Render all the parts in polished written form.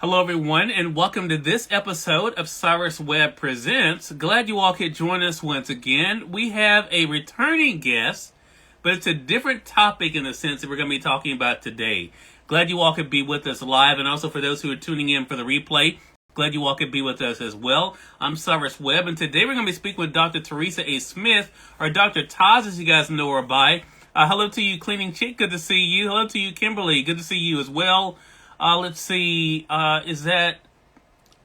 Hello, everyone, and welcome to this episode of Cyrus Webb Presents. Glad you all could join us once again. We have a returning guest, but it's a different topic in the sense that we're going to be talking about today. Glad you all could be with us live, and also for those who are tuning in for the replay, glad you all could be with us as well. I'm Cyrus Webb, and today we're going to be speaking with Dr. Teresa A. Smith, or Dr. TAS, as you guys know her by. Hello to you, Cleaning Chick. Good to see you. Hello to you, Kimberly. Good to see you as well. Let's see. Is that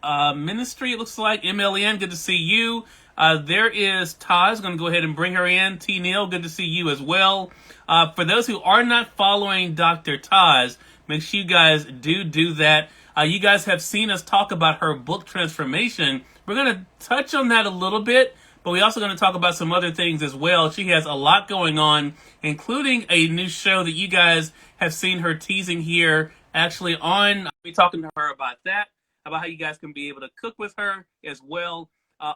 Ministry? It looks like MLN. Good to see you. There is TAS. Going to go ahead and bring her in. T. Neal. Good to see you as well. For those who are not following Dr. TAS, make sure you guys do that. You guys have seen us talk about her book transformation. We're going to touch on that a little bit, but we're also going to talk about some other things as well. She has a lot going on, including a new show that you guys have seen her teasing here. Actually, I'll be talking to her about that, about how you guys can be able to cook with her as well.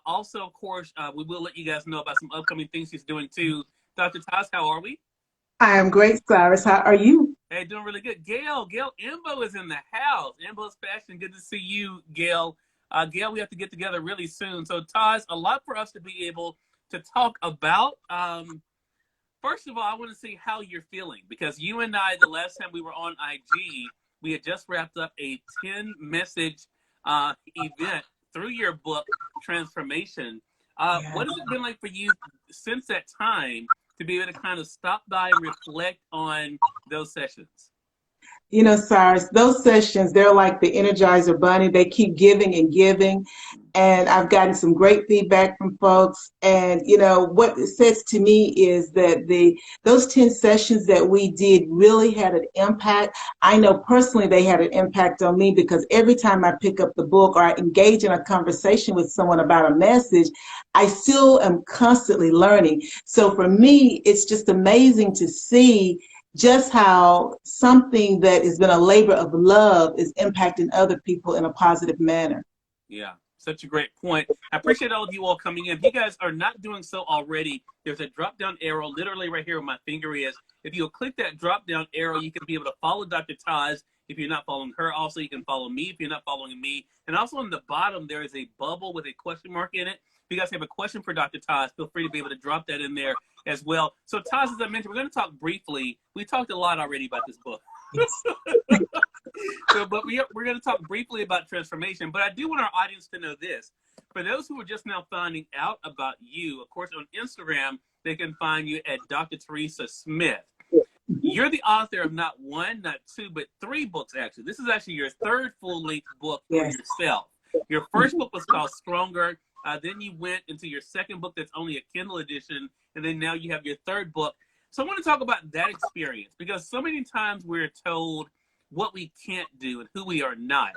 Also, of course, we will let you guys know about some upcoming things she's doing too. Dr. TAS, how are we? I am great, Cyrus. How are you? Hey, doing really good. Gail Imbo is in the house. Imbo's Fashion, good to see you, Gail. Gail, we have to get together really soon. So, TAS, a lot for us to be able to talk about. First of all, I want to see how you're feeling, because you and I, the last time we were on IG, we had just wrapped up a 10-message event through your book, Transformation. What has it been like for you since that time to be able to kind of stop by and reflect on those sessions? You know, Cyrus, those sessions, they're like the Energizer Bunny. They keep giving and giving. And I've gotten some great feedback from folks. And, you know, what it says to me is that those 10 sessions that we did really had an impact. I know personally they had an impact on me, because every time I pick up the book or I engage in a conversation with someone about a message, I still am constantly learning. So for me, it's just amazing to see just how something that has been a labor of love is impacting other people in a positive manner. Yeah, such a great point. I appreciate all of you all coming in. If you guys are not doing so already, there's a drop-down arrow literally right here where my finger is. If you'll click that drop-down arrow, you can be able to follow Dr. TAS if you're not following her. Also, you can follow me if you're not following me. And also on the bottom, there is a bubble with a question mark in it. If you guys have a question for Dr. TAS, feel free to be able to drop that in there as well. So, TAS, as I mentioned, we're going to talk briefly. We talked a lot already about this book. But we're going to talk briefly about transformation. But I do want our audience to know this. For those who are just now finding out about you, of course, on Instagram, they can find you at Dr. Teresa Smith. You're the author of not one, not two, but 3 books, actually. This is actually your 3rd full-length book for yourself. Your first book was called Stronger. Then you went into your 2nd book that's only a Kindle edition. And then now you have your 3rd book. So I want to talk about that experience, because so many times we're told what we can't do and who we are not.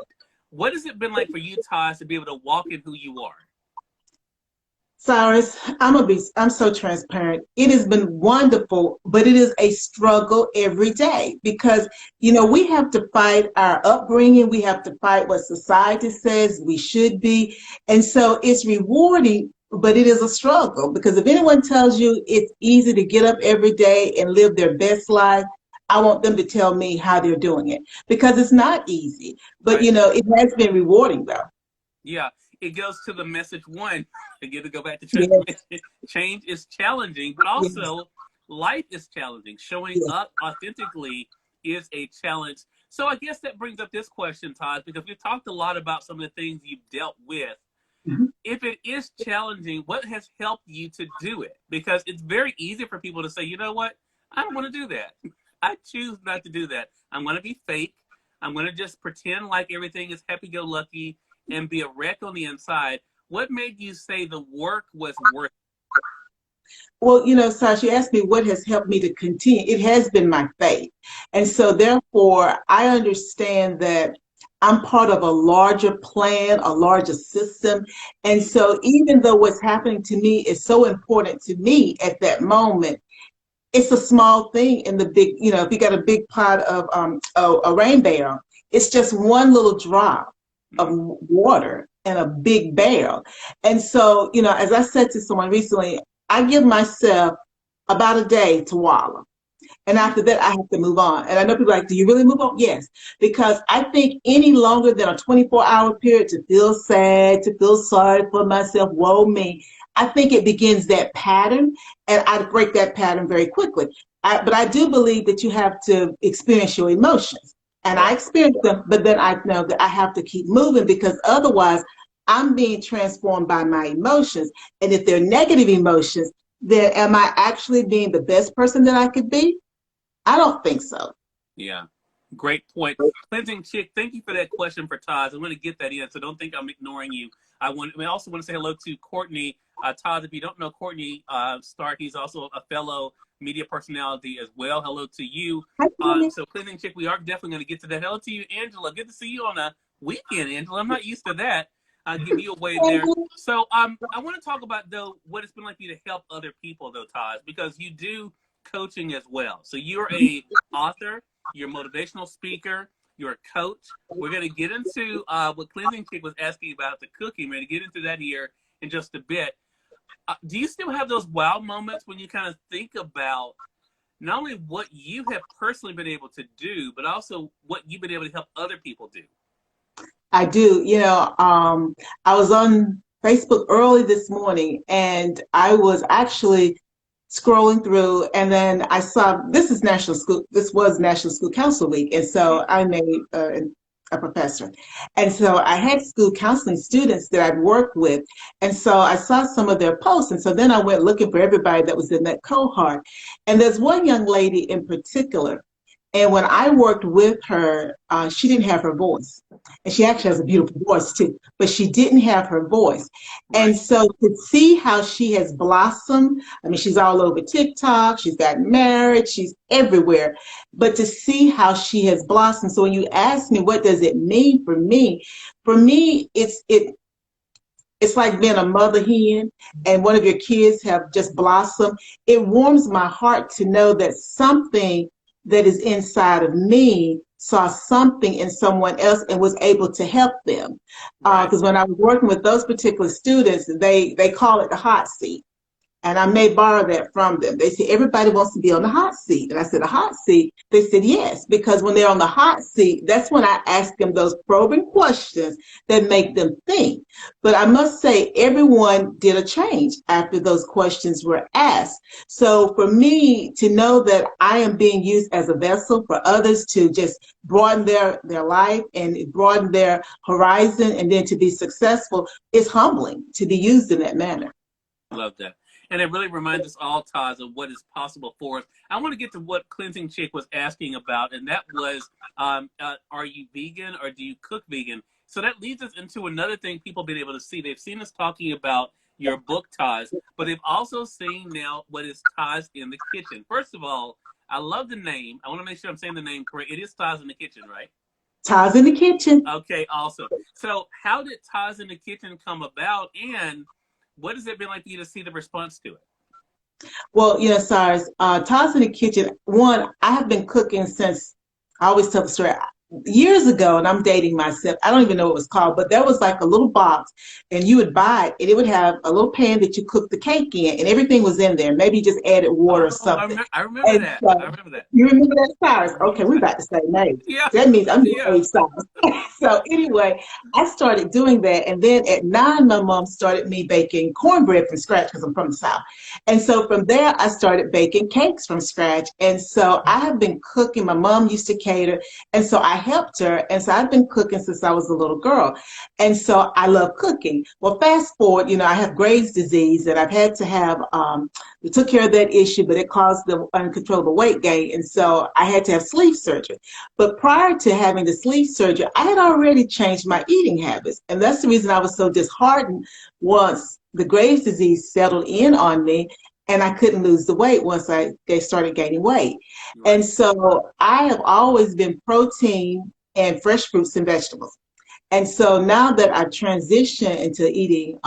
What has it been like for you, TAS, to be able to walk in who you are? Cyrus, I'm so transparent. It has been wonderful, but it is a struggle every day, because, you know, we have to fight our upbringing. We have to fight what society says we should be. And so it's rewarding, but it is a struggle, because if anyone tells you it's easy to get up every day and live their best life, I want them to tell me how they're doing it, because it's not easy. But, Right. you know, it has been rewarding, though. Yeah, it goes to the message 1. Again, to go back to Yes. transformation. Change is challenging, but also Yes. life is challenging. Showing Yes. up authentically is a challenge. So I guess that brings up this question, TAS, because we've talked a lot about some of the things you've dealt with. Mhm. If it is challenging, what has helped you to do it? Because it's very easy for people to say, you know what, I don't want to do that. I choose not to do that. I'm going to be fake. I'm going to just pretend like everything is happy-go-lucky and be a wreck on the inside. What made you say the work was worth it? Well, you know, Sasha, you asked me what has helped me to continue. It has been my faith. And so therefore, I understand that I'm part of a larger plan, a larger system. And so even though what's happening to me is so important to me at that moment, it's a small thing in the big, you know, if you got a big pot of a rain barrel, it's just one little drop of water in a big barrel. And so, you know, as I said to someone recently, I give myself about a day to wallow. And after that, I have to move on. And I know people are like, do you really move on? Yes, because I think any longer than a 24-hour period to feel sad, to feel sorry for myself, woe me, I think it begins that pattern, and I break that pattern very quickly. But I do believe that you have to experience your emotions. And I Right. experience them, but then I know that I have to keep moving because otherwise I'm being transformed by my emotions. And if they're negative emotions, then am I actually being the best person that I could be? I don't think so. Yeah. Great point. Cleansing Chick, thank you for that question for TAS. I'm going to get that in, so don't think I'm ignoring you. I also want to say hello to Courtney. TAS, if you don't know Courtney Stark, he's also a fellow media personality as well. Hello to you. Hi, Tony. So Cleansing Chick, we are definitely going to get to that. Hello to you, Angela. Good to see you on a weekend, Angela. I'm not used to that. I'll give you away there. So I want to talk about, though, what it's been like for you to help other people, though, TAS, because you do coaching as well. So you're a author, you're a motivational speaker, you're a coach. We're going to get into what Cleansing Chick was asking about the cooking. We're going to get into that here in just a bit. Do you still have those wow moments when you kind of think about not only what you have personally been able to do, but also what you've been able to help other people do? I do. I was on Facebook early this morning and I was actually scrolling through, and then I saw this was National School Council Week, and so I'm a professor, and so I had school counseling students that I'd worked with, and so I saw some of their posts, and so then I went looking for everybody that was in that cohort, and there's one young lady in particular, and when I worked with her, she didn't have her voice. And she actually has a beautiful voice too, but she didn't have her voice. And Right. so to see how she has blossomed, I mean, she's all over TikTok, she's gotten married, she's everywhere. But to see how she has blossomed. So when you ask me, what does it mean for me? For me, it's like being a mother hen and one of your kids have just blossomed. It warms my heart to know that something that is inside of me saw something in someone else and was able to help them. Right. Because when I was working with those particular students, they call it the hot seat. And I may borrow that from them. They say, everybody wants to be on the hot seat. And I said, the hot seat? They said, yes, because when they're on the hot seat, that's when I ask them those probing questions that make them think. But I must say, everyone did a change after those questions were asked. So for me to know that I am being used as a vessel for others to just broaden their life and broaden their horizon and then to be successful is humbling to be used in that manner. Love that. And it really reminds us all, Taz, of what is possible for us. I want to get to what Cleansing Chick was asking about, and that was, are you vegan or do you cook vegan? So that leads us into another thing people have been able to see. They've seen us talking about your book, Taz, but they've also seen now what is Taz in the Kitchen. First of all, I love the name. I want to make sure I'm saying the name correct. It is Taz in the Kitchen, right? Taz in the Kitchen. Okay, awesome. So how did Taz in the Kitchen come about, and what has it been like for you to see the response to it? Well, Cyrus, Taz in the Kitchen, one, I have been cooking since, I always tell the story, years ago, and I'm dating myself. I don't even know what it was called, but there was like a little box, and you would buy it, and it would have a little pan that you cook the cake in, and everything was in there. Maybe you just added water or something. I remember And that. so, I remember that. you remember that, Cyrus? I remember Okay, we're that. about the same age. Yeah. That means I'm your Yeah. age, Cyrus. So anyway, I started doing that, and then at 9, my mom started me baking cornbread from scratch because I'm from the South. And so from there, I started baking cakes from scratch. And so I have been cooking. My mom used to cater, and so I helped her. And so I've been cooking since I was a little girl. And so I love cooking. Well, fast forward, I have Graves' disease, and I've had to have, we took care of that issue, but it caused the uncontrollable weight gain. And so I had to have sleeve surgery. But prior to having the sleeve surgery, I had already changed my eating habits. And that's the reason I was so disheartened once the Graves' disease settled in on me and I couldn't lose the weight once they started gaining weight. Right. And so I have always been protein and fresh fruits and vegetables. And so now that I've transitioned into eating,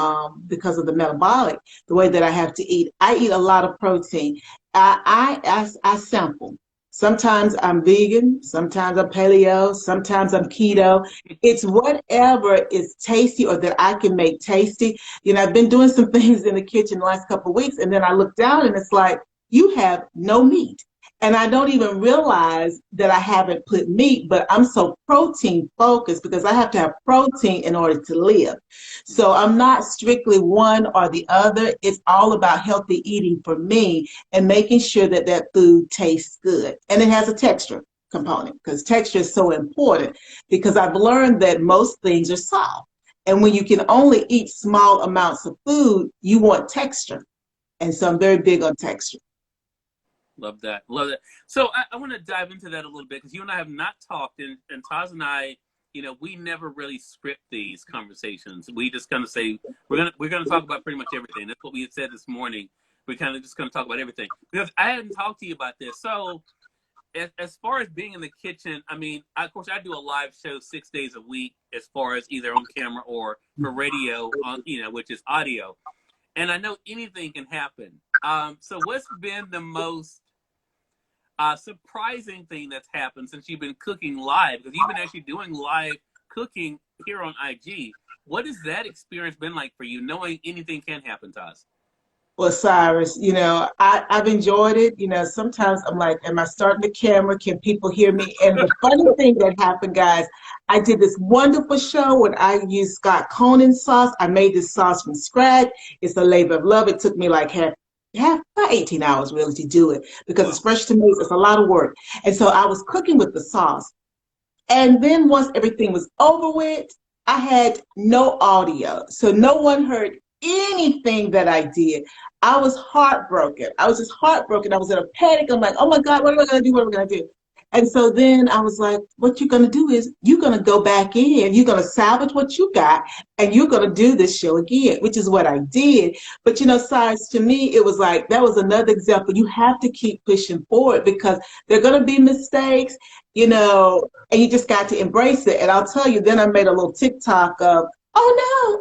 because of the metabolic, the way that I have to eat, I eat a lot of protein. I sample. Sometimes I'm vegan, sometimes I'm paleo, sometimes I'm keto. It's whatever is tasty or that I can make tasty. I've been doing some things in the kitchen the last couple of weeks, and then I look down and it's like, you have no meat. And I don't even realize that I haven't put meat, but I'm so protein focused because I have to have protein in order to live. So I'm not strictly one or the other. It's all about healthy eating for me and making sure that that food tastes good. And it has a texture component because texture is so important because I've learned that most things are soft. And when you can only eat small amounts of food, you want texture. And so I'm very big on texture. Love that. Love that. So I want to dive into that a little bit because you and I have not talked, and Taz and I, we never really script these conversations. We just kind of say we're gonna talk about pretty much everything. That's what we had said this morning. We're kind of just gonna talk about everything because I hadn't talked to you about this. So as far as being in the kitchen, I mean, of course, I do a live show 6 days a week as far as either on camera or for radio, on which is audio, and I know anything can happen. So what's been the most surprising thing that's happened since you've been cooking live? Because you've been actually doing live cooking here on IG. What has that experience been like for you, knowing anything can happen to us? Well, Cyrus, I've enjoyed it. Sometimes I'm like, am I starting the camera? Can people hear me? And the funny thing that happened, guys, I did this wonderful show when I used Scott Conan sauce. I made this sauce from scratch. It's a labor of love. It took me like about 18 hours really to do it because Wow. it's fresh tomatoes. It's a lot of work. And so I was cooking with the sauce. And then once everything was over with, I had no audio. So no one heard anything that I did. I was heartbroken. I was just heartbroken. I was in a panic. I'm like, oh my God, what am I going to do? What am I going to do? And so then I was like, what you're going to do is you're going to go back in. You're going to salvage what you got and you're going to do this show again, which is what I did. But, Cyrus, to me, it was like that was another example. You have to keep pushing forward because there are going to be mistakes, and you just got to embrace it. And I'll tell you, then I made a little TikTok of, oh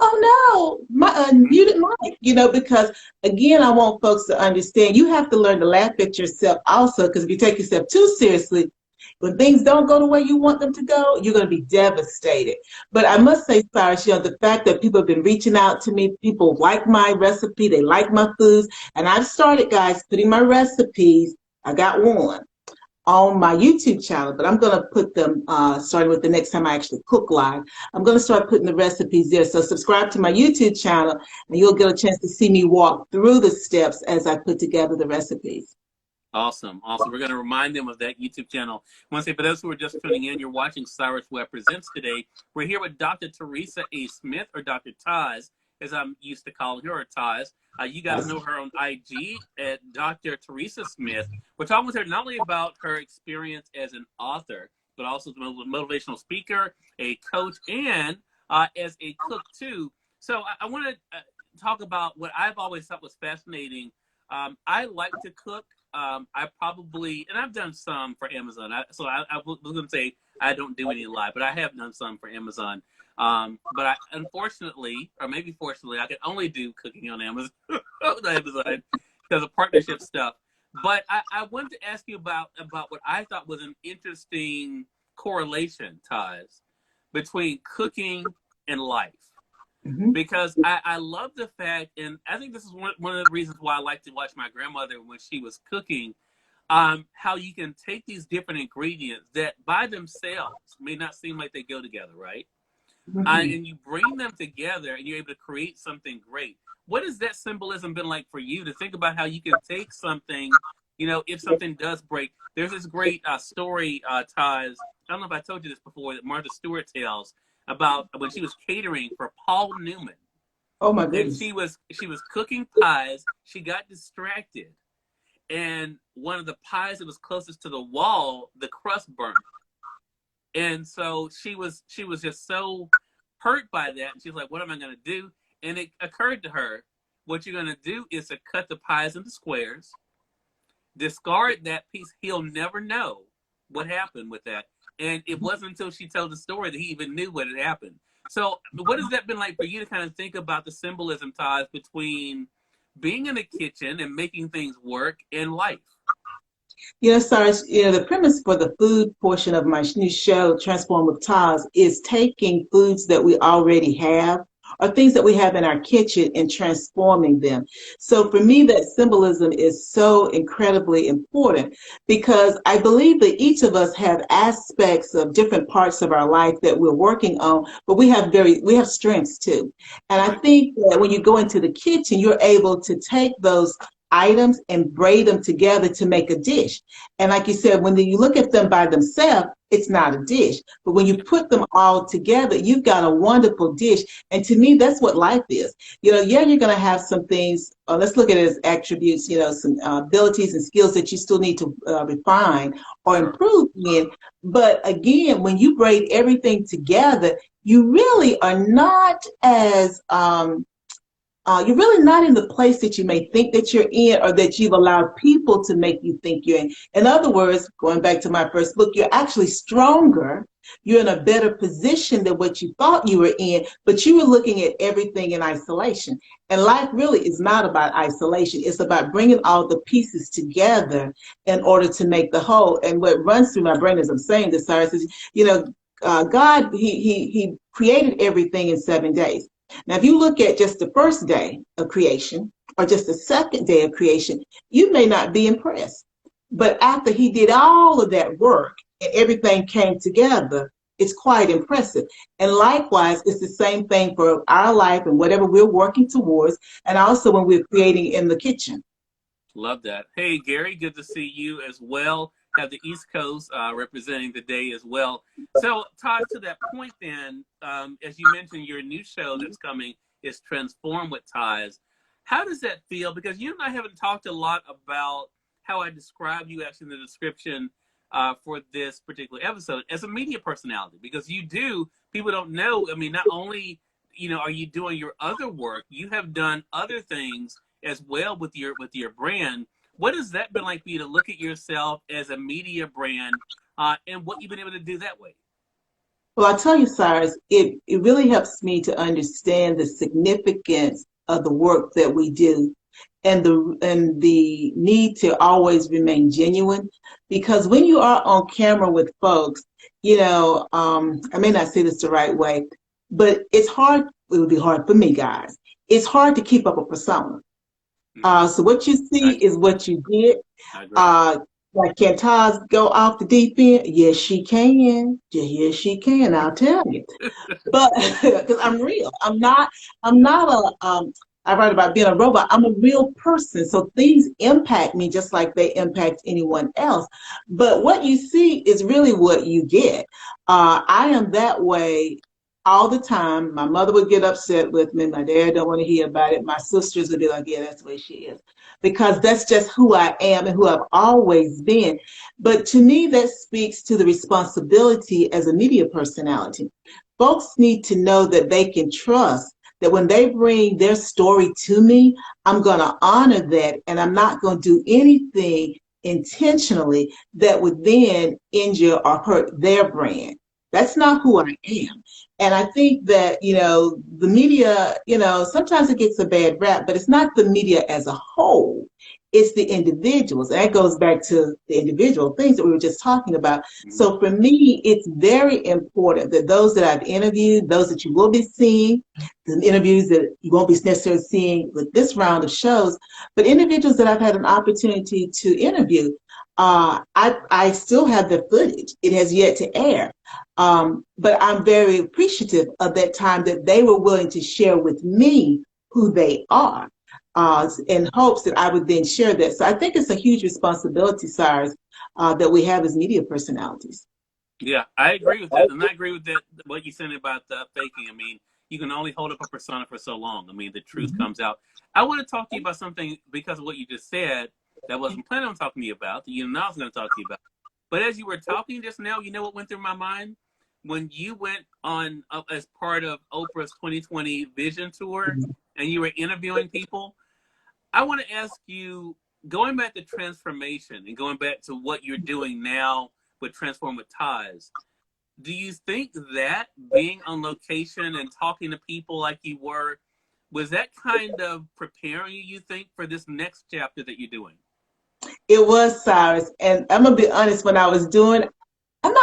no, my unmuted mic, because again, I want folks to understand you have to learn to laugh at yourself also, because if you take yourself too seriously, when things don't go the way you want them to go, you're going to be devastated. But I must say, Cyrus, the fact that people have been reaching out to me, people like my recipe, they like my foods, and I've started, guys, putting my recipes, I got one, on my YouTube channel, but I'm going to put them, starting with the next time I actually cook live, I'm going to start putting the recipes there. So subscribe to my YouTube channel, and you'll get a chance to see me walk through the steps as I put together the recipes. Awesome. Awesome. We're going to remind them of that YouTube channel. I want to say, for those who are just tuning in, you're watching Cyrus Webb Presents today. We're here with Dr. Teresa A. Smith, or Dr. TAS, as I'm used to calling her, or TAS. You guys know her on IG at Dr. Teresa Smith. We're talking with her not only about her experience as an author, but also as a motivational speaker, a coach, and as a cook, too. So I want to talk about what I've always thought was fascinating. I like to cook. I probably, and I've done some for Amazon. I was going to say I don't do any live, but I have done some for Amazon. But I, unfortunately, or maybe fortunately, I can only do cooking on Amazon, because of partnership stuff. But I wanted to ask you about what I thought was an interesting correlation, Taz, between cooking and life. Mm-hmm. Because I love the fact, and I think this is one of the reasons why I like to watch my grandmother when she was cooking, how you can take these different ingredients that by themselves may not seem like they go together, right? Mm-hmm. And you bring them together and you're able to create something great. What has that symbolism been like for you to think about how you can take something, if something does break? There's this great story, Taz, I don't know if I told you this before, that Martha Stewart tells about when she was catering for Paul Newman. Oh my And goodness. she was cooking pies. She got distracted, and one of the pies that was closest to the wall, the crust burnt. And so she was just so hurt by that. And she's like, what am I going to do? And it occurred to her, what you're going to do is to cut the pies into squares, discard that piece. He'll never know what happened with that. And it wasn't until she told the story that he even knew what had happened. So what has that been like for you to kind of think about the symbolism, ties between being in the kitchen and making things work and life? Cyrus, the premise for the food portion of my new show, Transform with TAS, is taking foods that we already have or things that we have in our kitchen and transforming them. So for me, that symbolism is so incredibly important because I believe that each of us have aspects of different parts of our life that we're working on, but we have strengths too. And I Right. think that when you go into the kitchen, you're able to take those items and braid them together to make a dish. And like you said, when you look at them by themselves, it's not a dish. But when you put them all together, you've got a wonderful dish. And to me, that's what life is. Yeah, you're going to have some things. Let's look at it as attributes. Some abilities and skills that you still need to refine or Sure. improve in. But again, when you braid everything together, you really are not as you're really not in the place that you may think that you're in or that you've allowed people to make you think you're in. In other words, going back to my first book, you're actually stronger. You're in a better position than what you thought you were in, but you were looking at everything in isolation. And life really is not about isolation. It's about bringing all the pieces together in order to make the whole. And what runs through my brain as I'm saying this, Cyrus, is, God, he created everything in 7 days. Now, if you look at just the first day of creation or just the second day of creation, you may not be impressed. But after he did all of that work and everything came together, it's quite impressive. And likewise, it's the same thing for our life and whatever we're working towards, and also when we're creating in the kitchen. Love that. Hey, Gary, good to see you as well. Have the East Coast representing the day as well. So, Todd, to that point, then, as you mentioned, your new show that's coming is Transform with TAS. How does that feel? Because you and I haven't talked a lot about how I describe you actually in the description for this particular episode as a media personality. Because people don't know. I mean, not only are you doing your other work, you have done other things as well with your brand. What has that been like for you to look at yourself as a media brand and what you've been able to do that way? Well, I'll tell you, Cyrus, it really helps me to understand the significance of the work that we do and the need to always remain genuine. Because when you are on camera with folks, I may not say this the right way, but it's hard. It would be hard for me, guys. It's hard to keep up a persona. So what you see is what you get. I agree. Like, can TAS go off the deep end? Yes, she can. Yes, she can. I'll tell you. But because I'm real, I'm not I write about being a robot. I'm a real person. So things impact me just like they impact anyone else. But what you see is really what you get. I am that way all the time. My mother would get upset with me. My dad don't want to hear about it. My sisters would be like, yeah, that's the way she is. Because that's just who I am and who I've always been. But to me, that speaks to the responsibility as a media personality. Folks need to know that they can trust that when they bring their story to me, I'm going to honor that and I'm not going to do anything intentionally that would then injure or hurt their brand. That's not who I am. And I think that, the media, sometimes it gets a bad rap, but it's not the media as a whole. It's the individuals. And that goes back to the individual things that we were just talking about. So for me, it's very important that those that I've interviewed, those that you will be seeing, the interviews that you won't be necessarily seeing with this round of shows, but individuals that I've had an opportunity to interview, I still have the footage. It has yet to air. But I'm very appreciative of that time that they were willing to share with me who they are, in hopes that I would then share that. So I think it's a huge responsibility, Cyrus, that we have as media personalities. Yeah, I agree with that. And I agree with that, what you said about faking. I mean, you can only hold up a persona for so long. I mean, the truth comes out. I want to talk to you about something because of what you just said that I wasn't planning on talking to you about, that you know I was going to talk to you about. But as you were talking just now, you know what went through my mind? When you went on as part of Oprah's 2020 Vision Tour and you were interviewing people, I want to ask you, going back to transformation and going back to what you're doing now with Transform with TAS, do you think that being on location and talking to people like you were, was that kind of preparing you think, for this next chapter that you're doing? It was, Cyrus. And I'm going to be honest, when I was doing,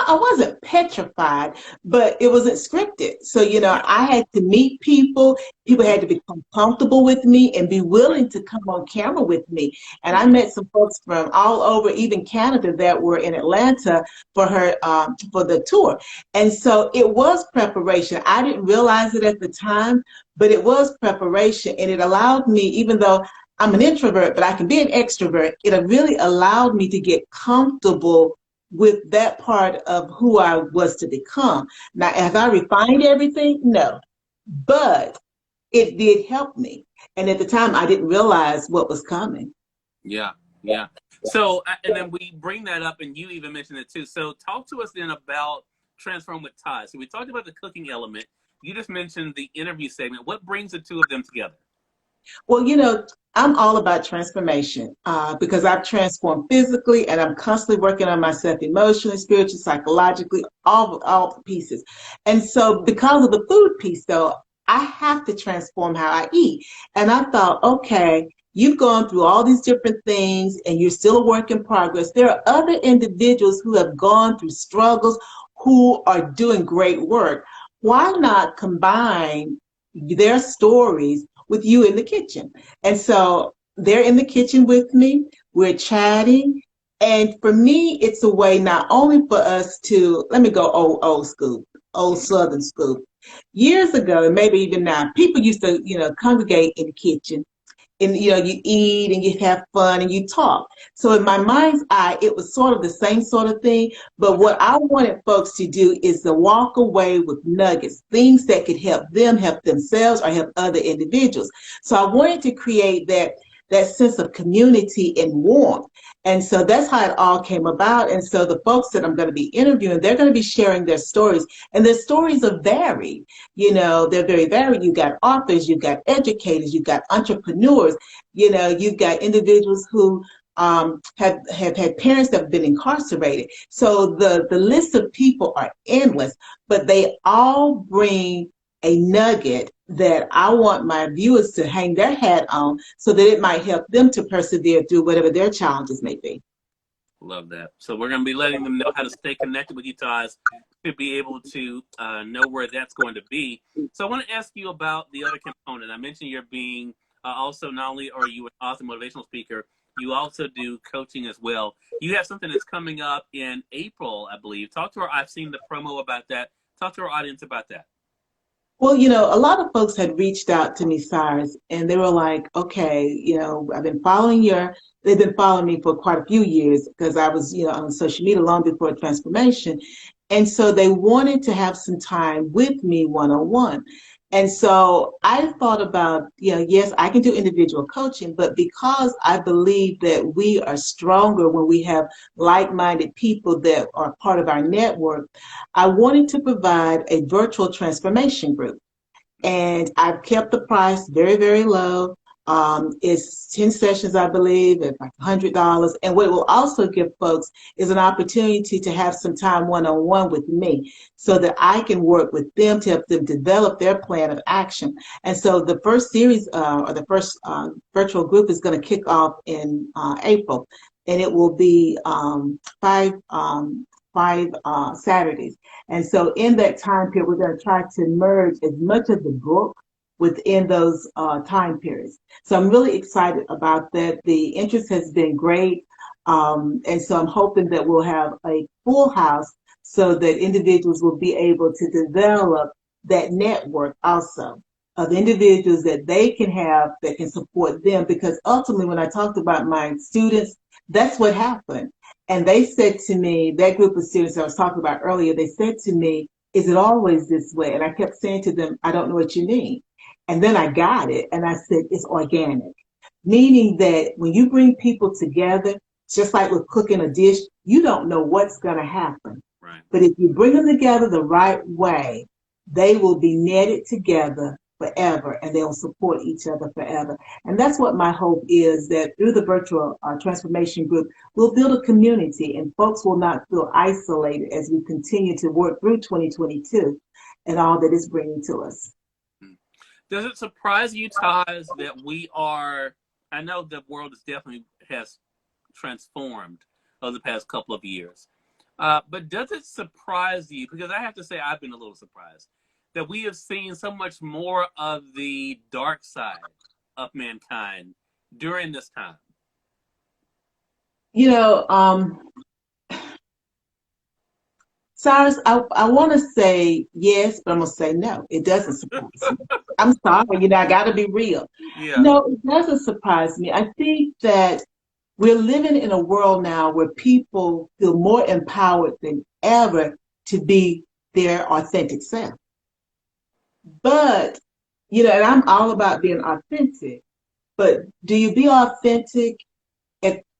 I wasn't petrified, but it wasn't scripted. So, Yeah. I had to meet people. People Hmm. had to become comfortable with me and be Right. willing to come on camera with me. And I Hmm. met some folks from all over, even Canada, that were in Atlanta for the tour. And so it was preparation. I didn't realize it at the time, but it was preparation, and it allowed me, even though I'm an introvert, but I can be an extrovert. It really allowed me to get comfortable with that part of who I was to become. Now, have I refined everything? No, but it did help me. And at the time, I didn't realize what was coming. Yeah. Yeah. So, and then we bring that up, and you even mentioned it too. So, talk to us then about Transform with TAS. So, we talked about the cooking element. You just mentioned the interview segment. What brings the two of them together? Well, I'm all about transformation because I've transformed physically and I'm constantly working on myself emotionally, spiritually, psychologically, all the pieces. And so, because of the food piece, though, I have to transform how I eat. And I thought, okay, you've gone through all these different things and you're still a work in progress. There are other individuals who have gone through struggles who are doing great work. Why not combine their stories with you in the kitchen? And so they're in the kitchen with me, we're chatting. And for me, it's a way not only for us to, let me go old school, old Mhm. Southern school. Years ago, and maybe even now, people used to, congregate in the kitchen, and you eat and you have fun and you talk. So in my mind's eye, it was sort of the same sort of thing. But Okay. what I wanted folks to do is to walk away with nuggets, things that could help them help themselves or help other individuals. So I wanted to create that sense of community and warmth. And so that's how it all came about. And so the folks that I'm going to be interviewing, they're going to be sharing their stories, and their stories are varied. They're very varied. You've got authors, you've got educators, you've got entrepreneurs, you've got individuals who have had parents that have been incarcerated. So the list of people are endless, but they all bring a nugget that I want my viewers to hang their hat on so that it might help them to persevere through whatever their challenges may be. Love that. So we're going to be letting them know how to stay connected with you guys to be able to know where that's going to be. So I want to ask you about the other component. I mentioned you're being also not only are you an author, motivational speaker, you also do coaching as well. You have something that's coming up in April, I believe. Talk to our. I've seen the promo about that. Talk to our audience about that. Well, a lot of folks had reached out to me, Cyrus, and they were like, okay, they've been following me for quite a few years because I was, on social media long before transformation. And so they wanted to have some time with me one on one. And so I thought about, yes, I can do individual coaching, but because I believe that we are stronger when we have like minded people that are part of our network, I wanted to provide a virtual transformation group. And I've kept the price very, very low. It's 10 sessions, I believe, at like $100. And what it will also give folks is an opportunity to have some time one-on-one with me so that I can work with them to help them develop their plan of action. And so the first series or the first virtual group is going to kick off in April. And it will be five Saturdays. And so in that time period, we're going to try to merge as much of the book within those time periods. So I'm really excited about that. The interest has been great. And so I'm hoping that we'll have a full house so that individuals will be able to develop that network also of individuals that they can have that can support them. Because ultimately, when I talked about my students, that's what happened. And they said to me, that group of students I was talking about earlier, they said to me, is it always this way? And I kept saying to them, I don't know what you mean. And then I got it and I said, it's organic. Meaning that when you bring people together, just like with cooking a dish, you don't know what's going to happen. Right. But if you bring them together the right way, they will be netted together forever and they'll support each other forever. And that's what my hope is, that through the virtual transformation group, we'll build a community and folks will not feel isolated as we continue to work through 2022 and all that it's bringing to us. Does it surprise you, Taj, that we are? I know the world is definitely has transformed over the past couple of years, But does it surprise you? Because I have to say, I've been a little surprised that we have seen so much more of the dark side of mankind during this time. You know, Cyrus, I want to say yes, but I'm going to say no. It doesn't surprise me. I'm sorry, I got to be real. Yeah. No, it doesn't surprise me. I think that we're living in a world now where people feel more empowered than ever to be their authentic self. But, and I'm all about being authentic, but do you be authentic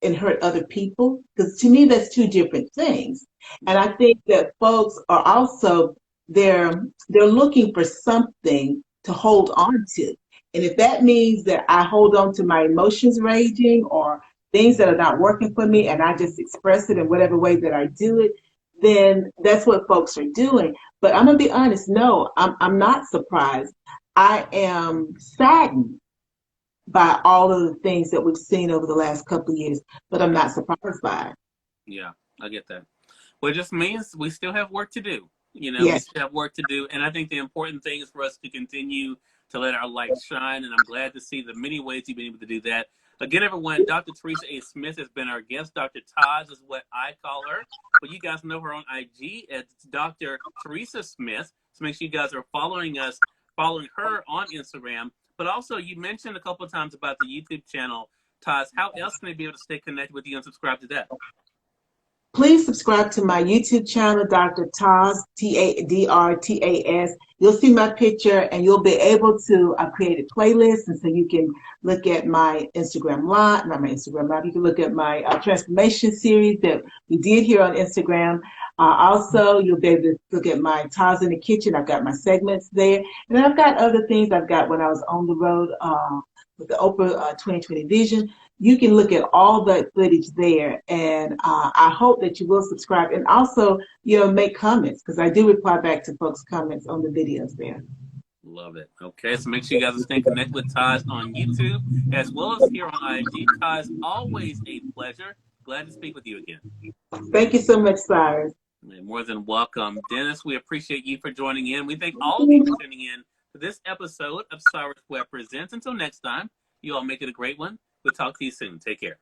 and hurt other people? Because to me, that's two different things. And Yeah. I think that folks are also they're looking for something to hold on to. And if that means that I hold on to my emotions raging or things that are not working for me and I just express it in whatever way that I do it, then that's what folks are doing. But I'm gonna be honest, no, I'm not surprised. I am saddened by all of the things that we've seen over the last couple of years, but I'm not surprised by it. Yeah, I get that. Well, it just means we still have work to do. We Yes. still have work to do. And I think the important thing is for us to continue to let our light shine. And I'm glad to see the many ways you've been able to do that. Again, everyone, Dr. Teresa A. Smith has been our guest. Dr. TAS is what I call her. But you guys know her on IG as Dr. Teresa Smith. So make sure you guys are following her on Instagram. But also, you mentioned a couple of times about the YouTube channel, TAS. How else can they be able to stay connected with you and subscribe to that? Please subscribe to my YouTube channel, Dr. TAS, TADRTAS. You'll see my picture and you'll be able to create a playlist. And so you can look at my Instagram live, not my Instagram live, you can look at my transformation series that we did here on Instagram. Also, you'll be able to look at my TAS in the kitchen. I've got my segments there. And I've got other things I've got when I was on the road with the Oprah 2020 Vision. You can look at all that footage there, and I hope that you will subscribe and also, make comments because I do reply back to folks' comments on the videos there. Love it. Okay, so make sure you guys are staying connected with Taj on YouTube as well as here on IG. Taj, always a pleasure. Glad to speak with you again. Thank you so much, Cyrus. You're more than welcome. Dennis, we appreciate you for joining in. We thank all of you for tuning in to this episode of Cyrus Webb Presents. Until next time, you all make it a great one. We'll talk to you soon. Take care.